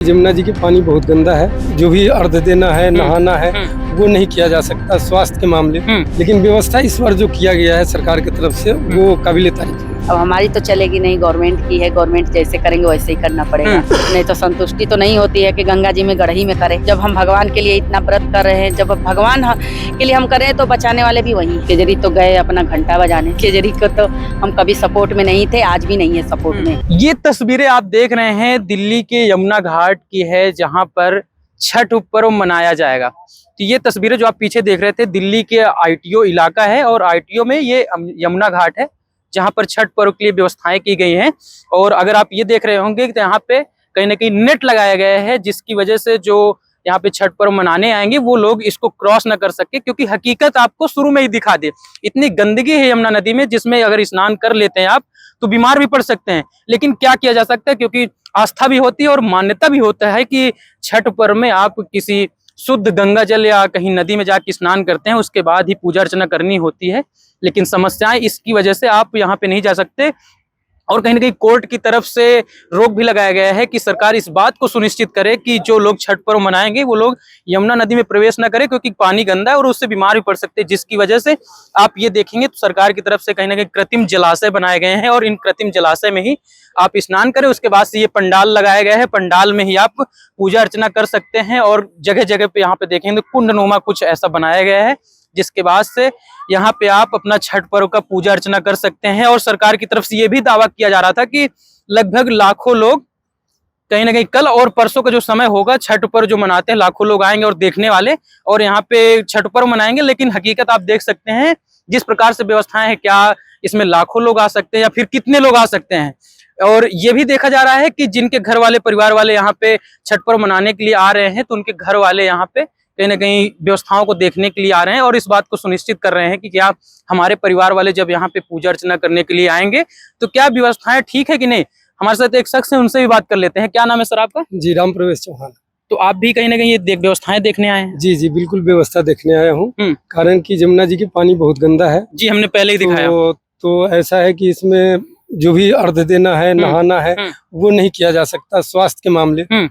यमुना जी की पानी बहुत गंदा है। जो भी अर्घ देना है, नहाना है, वो नहीं किया जा सकता स्वास्थ्य के मामले। लेकिन व्यवस्था इस बार जो किया गया है सरकार की तरफ से, वो काबिले तारीफ है। अब हमारी तो चलेगी नहीं, गवर्नमेंट की है, गवर्नमेंट जैसे करेंगे वैसे ही करना पड़ेगा। नहीं तो संतुष्टि तो नहीं होती है कि गंगा जी में गढ़ही में करें। जब हम भगवान के लिए इतना व्रत कर रहे हैं, जब भगवान के लिए हम करें तो बचाने वाले भी वही। केजरी तो गए अपना घंटा बजाने। केजरी को तो हम कभी सपोर्ट में नहीं थे, आज भी नहीं है सपोर्ट में। ये तस्वीरें आप देख रहे हैं दिल्ली के यमुना घाट की है, जहां पर छठ पर्व मनाया जाएगा। तो ये तस्वीरें जो आप पीछे देख रहे थे, दिल्ली के आईटीओ इलाका है और आईटीओ में ये यमुना घाट है, जहां पर छठ पर्व के लिए व्यवस्थाएं की गई हैं। और अगर आप ये देख रहे होंगे तो यहाँ पे कहीं ना कहीं नेट लगाया गया है, जिसकी वजह से जो यहाँ पे छठ पर्व मनाने आएंगे वो लोग इसको क्रॉस ना कर सके, क्योंकि हकीकत आपको शुरू में ही दिखा दे। इतनी गंदगी है यमुना नदी में, जिसमें अगर स्नान कर लेते हैं आप तो बीमार भी पड़ सकते हैं। लेकिन क्या किया जा सकता है, क्योंकि आस्था भी होती है और मान्यता भी होता है कि छठ पर्व में आप किसी शुद्ध गंगा जल या कहीं नदी में जाके स्नान करते हैं, उसके बाद ही पूजा अर्चना करनी होती है। लेकिन समस्याएं इसकी वजह से आप यहाँ पे नहीं जा सकते। और कहीं ना कहीं कोर्ट की तरफ से रोक भी लगाया गया है कि सरकार इस बात को सुनिश्चित करे कि जो लोग छठ पर्व मनाएंगे वो लोग यमुना नदी में प्रवेश न करें, क्योंकि पानी गंदा है और उससे बीमार भी पड़ सकते हैं। जिसकी वजह से आप ये देखेंगे तो सरकार की तरफ से कहीं ना कहीं कृत्रिम जलाशय बनाए गए हैं और इन कृत्रिम जलाशय में ही आप स्नान करें। उसके बाद से ये पंडाल लगाया गया है, पंडाल में ही आप पूजा अर्चना कर सकते हैं। और जगह जगह पे यहाँ पे देखेंगे कुंडनुमा कुछ ऐसा बनाया गया है, जिसके बाद से यहाँ पे आप अपना छठ पर्व का पूजा अर्चना कर सकते हैं। और सरकार की तरफ से ये भी दावा किया जा रहा था कि लगभग लाखों लोग कहीं ना कहीं कल और परसों का जो समय होगा, छठ पर्व जो मनाते हैं, लाखों लोग आएंगे और देखने वाले और यहाँ पे छठ पर्व मनाएंगे। लेकिन हकीकत आप देख सकते हैं जिस प्रकार से व्यवस्थाएं हैं, क्या इसमें लाखों लोग आ सकते हैं या फिर कितने लोग आ सकते हैं। और ये भी देखा जा रहा है कि जिनके घर वाले परिवार वाले यहाँ पे छठ पर्व मनाने के लिए आ रहे हैं, तो उनके घर वाले यहाँ पे कहीं ना कहीं व्यवस्थाओं को देखने के लिए आ रहे हैं और इस बात को सुनिश्चित कर रहे हैं कि क्या हमारे परिवार वाले जब यहाँ पे पूजा अर्चना करने के लिए आएंगे तो क्या व्यवस्थाएं ठीक है कि नहीं। हमारे साथ एक शख्स है, उनसे भी बात कर लेते हैं। क्या नाम है सर आपका? जी, राम प्रवेश चौहान। तो आप भी कहीं ना कहीं ये व्यवस्थाएं देखने आए हैं? जी जी, बिल्कुल व्यवस्था देखने आया हूँ। कारण कि यमुना जी की पानी बहुत गंदा है। जी, हमने पहले ही दिखाया। तो ऐसा है कि इसमें जो भी अर्घ देना है, नहाना है, वो नहीं किया जा सकता स्वास्थ्य के मामले।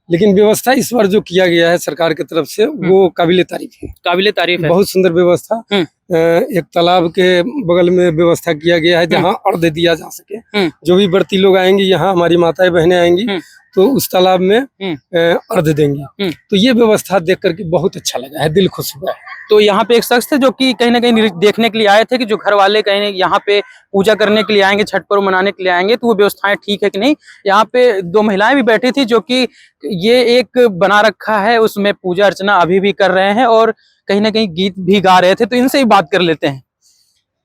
लेकिन व्यवस्था इस बार जो किया गया है सरकार की तरफ से, वो काबिले तारीफ है। काबिले तारीफ है, बहुत सुंदर व्यवस्था। एक तालाब के बगल में व्यवस्था किया गया है जहाँ अर्घ दिया जा सके। जो भी व्रती लोग आएंगे, यहाँ हमारी माताएं बहनें आएंगी तो उस तालाब में अर्घ देंगी। तो ये व्यवस्था देख करके बहुत अच्छा लगा है, दिल खुश हुआ है। तो यहाँ पे एक शख्स थे जो कि कहीं ना कहीं देखने के लिए आए थे कि जो घर वाले कहीं यहाँ पे पूजा करने के लिए आएंगे, छठ पर्व मनाने के लिए आएंगे, तो वो व्यवस्थाएं ठीक है कि नहीं। यहाँ पे दो महिलाएं भी बैठी थी जो कि ये एक बना रखा है, उसमें पूजा अर्चना अभी भी कर रहे हैं और कहीं ना कहीं गीत भी गा रहे थे। तो इनसे ही बात कर लेते हैं।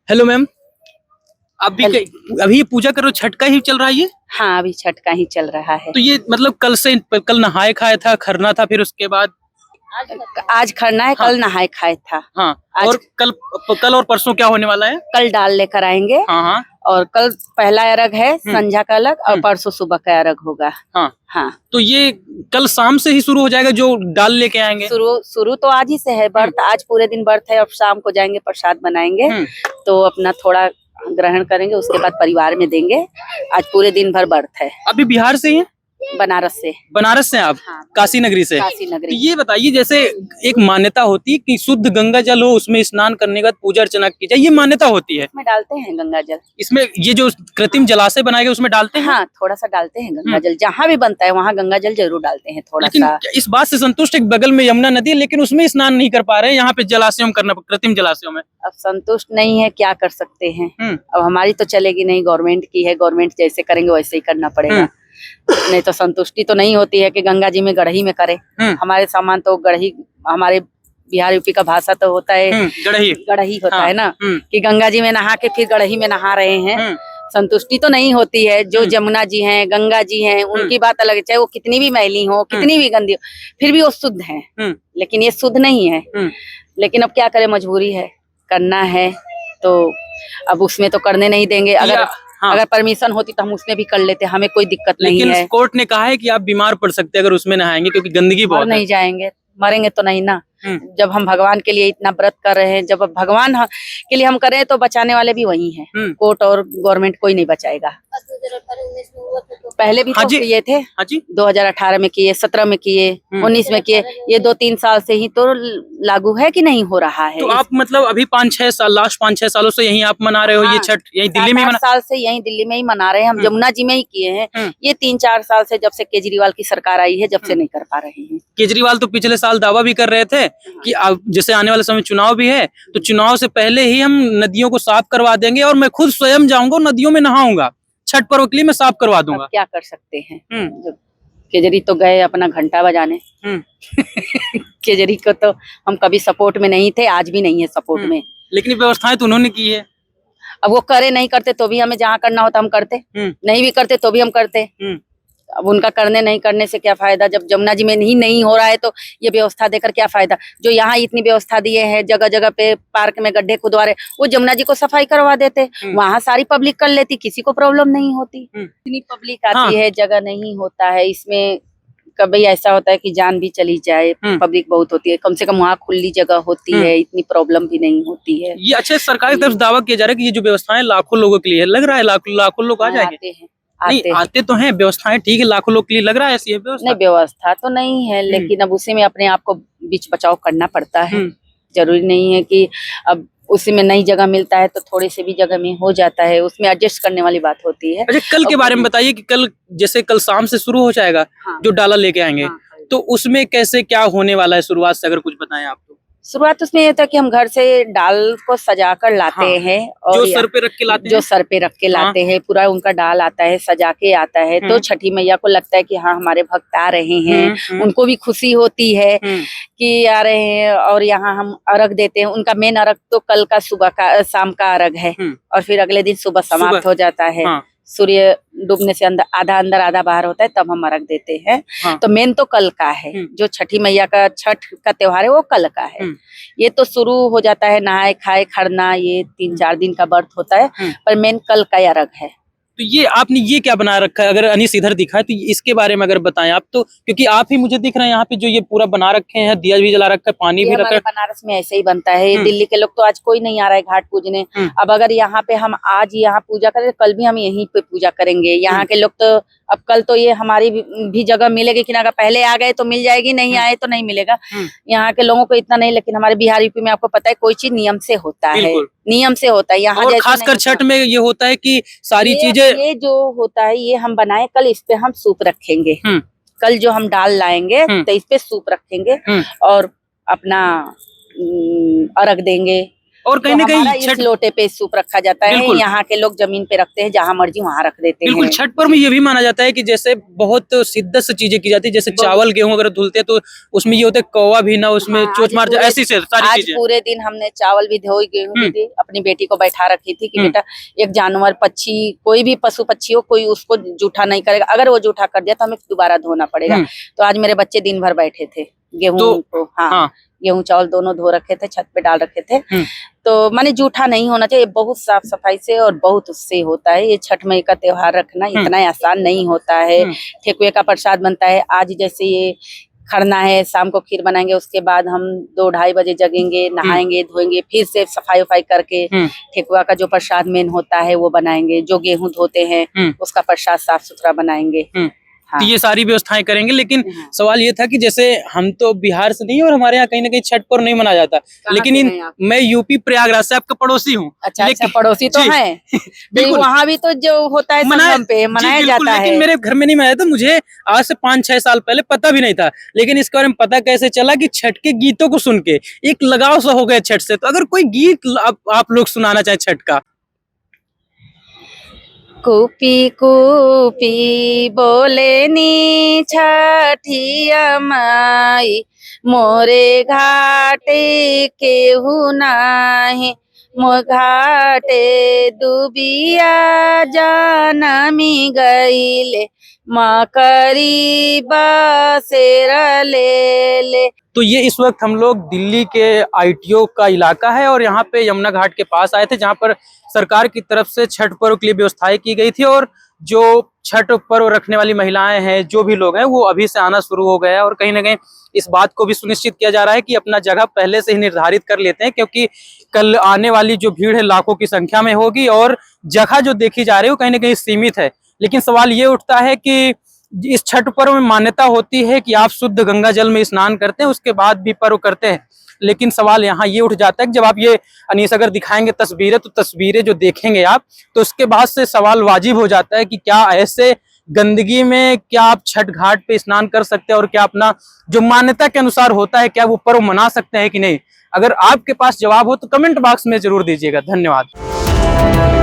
हेलो मैम, आप भी अभी पूजा करो, छठ का ही चल रहा है ये? हाँ, अभी छठ का ही चल रहा है। तो ये मतलब कल नहाए खाए था, खरना था, फिर उसके बाद आज खरना है। हाँ, कल नहाए खाए था। हाँ, और कल और परसों क्या होने वाला है? कल डाल लेकर आएंगे। हाँ, और कल पहला अर्घ है, संध्या का अलग, और परसों सुबह का अर्घ होगा। हाँ हाँ। तो ये कल शाम से ही शुरू हो जाएगा जो डाल लेके आएंगे? शुरू तो आज ही से है। व्रत आज पूरे दिन व्रत है और शाम को जाएंगे प्रसाद बनाएंगे, तो अपना थोड़ा ग्रहण करेंगे, उसके बाद परिवार में देंगे। आज पूरे दिन भर व्रत है। अभी बिहार से ही है? बनारस से आप? हाँ, काशी नगरी से। तो ये बताइए, जैसे एक मान्यता होती है कि शुद्ध गंगा जल हो, उसमें स्नान करने के बाद पूजा अर्चना की जाए, ये मान्यता होती है। इसमें डालते हैं गंगा जल। इसमें ये जो कृत्रिम जलाशय बनाए गए उसमें डालते हैं? हाँ, थोड़ा सा डालते हैं गंगा जल। जहाँ भी बनता है वहाँ गंगा जल जरूर डालते हैं थोड़ा सा। इस बात से संतुष्ट है बगल में यमुना नदी है, लेकिन उसमें स्नान नहीं कर पा रहे हैं, यहाँ पे जलाशयों में करना, कृत्रिम जलाशयों में। अब संतुष्ट नहीं है, क्या कर सकते हैं। अब हमारी तो चलेगी नहीं, गवर्नमेंट की है, गवर्नमेंट जैसे करेंगे वैसे ही करना पड़ेगा। नहीं तो संतुष्टि तो नहीं होती है कि गंगा जी में गढ़ही में करें। हमारे सामान तो गढ़ही, हमारे बिहार यूपी का भाषा तो होता है गढ़ही होता है ना, कि गंगा जी में नहा के फिर गढ़ही में नहा रहे हैं। संतुष्टि तो नहीं होती है। जो जमुना जी हैं, गंगा जी हैं, उनकी बात अलग है। चाहे वो कितनी भी मैली हो, कितनी भी गंदी हो, फिर भी वो शुद्ध है। लेकिन ये शुद्ध नहीं है। लेकिन अब क्या करें, मजबूरी है, करना है। तो अब उसमें तो करने नहीं देंगे। अगर परमिशन होती तो हम उसमें भी कर लेते, हमें कोई दिक्कत नहीं है। लेकिन कोर्ट ने कहा है कि आप बीमार पड़ सकते हैं अगर उसमें नहाएंगे, क्योंकि गंदगी बहुत है। नहीं जाएंगे, मरेंगे तो नहीं ना। जब हम भगवान के लिए इतना व्रत कर रहे हैं, जब भगवान के लिए हम करें तो बचाने वाले भी वही हैं। कोर्ट और गवर्नमेंट कोई नहीं बचाएगा। पहले भी हाँ तो जी। किए थे, हाँ जी। 2018 में किए, 17 में किए, 19 में किए। ये 2-3 साल से ही तो लागू है कि नहीं हो रहा है। तो आप मतलब अभी 5-6 साल, लास्ट 5-6 सालों से यहीं आप मना रहे हो ये हाँ, छठ, यहीं दिल्ली में ही 7-8 मना? साल से यहीं दिल्ली में ही मना रहे हैं हम, जमुना जी में ही किए हैं। ये 3-4 साल से जब से केजरीवाल की सरकार आई है, जब से नहीं कर पा रहे हैं। केजरीवाल तो पिछले साल दावा भी कर रहे थे कि अब जैसे आने वाले समय चुनाव भी है, तो चुनाव से पहले ही हम नदियों को साफ करवा देंगे और मैं खुद स्वयं जाऊंगा और नदियों में नहाऊंगा, छठ पर्व के लिए मैं साफ करवा अब दूंगा। क्या कर सकते हैं। जब केजरी तो गए अपना घंटा बजाने। केजरी को तो हम कभी सपोर्ट में नहीं थे, आज भी नहीं है सपोर्ट में। लेकिन ये व्यवस्थाएं तो उन्होंने की है। अब वो करे नहीं करते तो भी हमें जहाँ करना होता हम करते, नहीं भी करते तो भी हम करते। अब उनका करने नहीं करने से क्या फायदा, जब जमुना जी में ही नहीं हो रहा है तो ये व्यवस्था देकर क्या फायदा। जो यहाँ इतनी व्यवस्था दिए हैं, जगह जगह पे पार्क में गड्ढे खुदवा रहे, वो जमुना जी को सफाई करवा देते, वहाँ सारी पब्लिक कर लेती, किसी को प्रॉब्लम नहीं होती। इतनी पब्लिक आती है, जगह नहीं होता है, इसमें कभी ऐसा होता है कि जान भी चली जाए, पब्लिक बहुत होती है। कम से कम वहाँ खुली जगह होती है, इतनी प्रॉब्लम भी नहीं होती है। ये अच्छा सरकार की तरफ से दावा किया जा रहा है कि ये जो व्यवस्थाएं लाखों लोगों के लिए है, लग रहा है लाखों लोग आ जाएंगे। आते हैं, नहीं आते तो हैं, व्यवस्थाएं ठीक है, लाखों लोग के लिए लग रहा है ऐसी है व्यवस्था? नहीं व्यवस्था तो नहीं है, लेकिन अब उसी में अपने आप को बीच बचाव करना पड़ता है। जरूरी नहीं है कि अब उसी में नई जगह मिलता है तो थोड़ी सी भी जगह में हो जाता है, उसमें एडजस्ट करने वाली बात होती है। अच्छा कल के बारे में बताइए कि कल जैसे कल शाम से शुरू हो जाएगा, जो डाला लेके आएंगे, तो उसमें कैसे क्या होने वाला है, शुरुआत से अगर कुछ बताएं आप तो। शुरुआत उसमें ये था कि हम घर से डाल को सजा कर लाते हैं, और जो सर पे रख के लाते हैं, जो सर पे रख के लाते हैं, पूरा उनका डाल आता है, सजा के आता है। तो छठी मैया को लगता है कि हाँ हमारे भक्त आ रहे हैं, उनको भी खुशी होती है कि आ रहे हैं, और यहाँ हम अर्घ देते हैं। उनका मेन अर्घ तो कल का सुबह का शाम का अर्घ है, और फिर अगले दिन सुबह समाप्त हो जाता है। सूर्य डूबने से आधा अंदर आधा बाहर होता है, तब हम अर्घ देते हैं। तो मेन तो कल का है, जो छठी मैया का छठ का त्योहार है वो कल का है। ये तो शुरू हो जाता है नहाए खाए खरना, ये 3-4 दिन का व्रत होता है, पर मेन कल का अर्घ है। तो ये आपने ये क्या बना रखा है, अगर अनीस इधर दिखा है तो इसके बारे में अगर बताएं आप तो, क्योंकि आप ही मुझे दिख रहे हैं यहाँ पे जो ये पूरा बना रखे हैं, दिया भी जला रखा है, पानी भी रखा है। बनारस में ऐसे ही बनता है। दिल्ली के लोग तो आज कोई नहीं आ रहा है घाट पूजने। अब अगर यहाँ पे हम आज यहाँ पूजा करें, कल भी हम यहीं पे पूजा करेंगे। यहाँ के लोग तो अब कल तो ये हमारी भी जगह मिलेगी कि ना, अगर पहले आ गए तो मिल जाएगी, नहीं आए तो नहीं मिलेगा। यहाँ के लोगों को इतना नहीं, लेकिन हमारे बिहार यूपी में आपको पता है कोई चीज नियम से होता है, नियम से होता है। यहाँ और खासकर छठ में ये होता है कि सारी चीजें, ये जो होता है ये हम बनाए, कल इस पे हम सूप रखेंगे। कल जो हम डाल लाएंगे तो इस पे सूप रखेंगे और अपना अर्घ देंगे। और कहीं ना कहीं इस लोटे पे सूप रखा जाता है। यहाँ के लोग जमीन पे रखते हैं, जहाँ मर्जी वहाँ रख देते हैं। बिल्कुल छठ पर्व में ये भी माना जाता है कि जैसे बहुत शिद्दत से चीजें की जाती है, जैसे चावल गेहूं अगर धुलते तो उसमें ये होता है कौवा भी ना उसमें चोट मार जाए, ऐसी से सारी चीजें। पूरे दिन हमने चावल भी धोई, गेहूं भी दी, अपनी बेटी को बैठा रखी थी कि बेटा एक जानवर पक्षी कोई भी पशु पक्षी हो, कोई उसको जूठा नहीं करेगा, अगर वो जूठा कर दिया तो हमें दोबारा धोना पड़ेगा। तो आज मेरे बच्चे दिन भर बैठे थे, गेहूं को गेहूं चावल दोनों धो रखे थे, छत पे डाल रखे थे। तो माने जूठा नहीं होना चाहिए, बहुत साफ सफाई से और बहुत उससे होता है। ये छठ मई का त्योहार रखना इतना आसान नहीं होता है। ठेकुए का प्रसाद बनता है। आज जैसे ये खरना है, शाम को खीर बनाएंगे, उसके बाद हम 2-2:30 बजे जगेंगे, नहाएंगे धोएंगे, फिर से सफाई उफाई करके ठेकुआ का जो प्रसाद मेन होता है वो बनाएंगे। जो गेहूं धोते हैं उसका प्रसाद साफ सुथरा बनाएंगे। तो ये सारी व्यवस्थाएं करेंगे। लेकिन सवाल ये था कि जैसे हम तो बिहार से नहीं, और हमारे यहाँ कहीं ना कहीं छठ पर्व नहीं मनाया जाता, लेकिन मैं यूपी प्रयागराज से आपका पड़ोसी हूँ। अच्छा, पड़ोसी तो है। वहाँ भी तो जो होता है संगम पे मनाया जाता है, लेकिन मेरे घर में नहीं मनाया था। मुझे आज से 5-6 साल पहले पता भी नहीं था, लेकिन इसके बारे में पता कैसे चला कि छठ के गीतों को सुन के एक लगाव सा हो गया छठ से। तो अगर कोई गीत आप लोग सुनाना चाहे छठ का। कूपी कूपी बोलेनी छठिया माई, मोरे घाटे केहू नाही, मो घाटे दुबिया जनमी गईले, मकरी बसेर ले ले। तो ये इस वक्त हम लोग दिल्ली के ITO का इलाका है, और यहाँ पे यमुना घाट के पास आए थे, जहाँ पर सरकार की तरफ से छठ पर्व के लिए व्यवस्थाएं की गई थी। और जो छठ पर्व रखने वाली महिलाएं हैं, जो भी लोग हैं, वो अभी से आना शुरू हो गया है। और कहीं ना कहीं इस बात को भी सुनिश्चित किया जा रहा है कि अपना जगह पहले से ही निर्धारित कर लेते हैं, क्योंकि कल आने वाली जो भीड़ है लाखों की संख्या में होगी और जगह जो देखी जा रही है वो कहीं ना कहीं सीमित है। लेकिन सवाल ये उठता है कि इस छठ पर्व में मान्यता होती है कि आप शुद्ध गंगा जल में स्नान करते हैं, उसके बाद भी पर्व करते हैं। लेकिन सवाल यहाँ ये उठ जाता है कि जब आप ये अनीस अगर दिखाएंगे तस्वीरें, तो तस्वीरें जो देखेंगे आप, तो उसके बाद से सवाल वाजिब हो जाता है कि क्या ऐसे गंदगी में क्या आप छठ घाट पे स्नान कर सकते हैं, और क्या अपना जो मान्यता के अनुसार होता है क्या वो पर्व मना सकते हैं कि नहीं। अगर आपके पास जवाब हो तो कमेंट बॉक्स में जरूर दीजिएगा। धन्यवाद।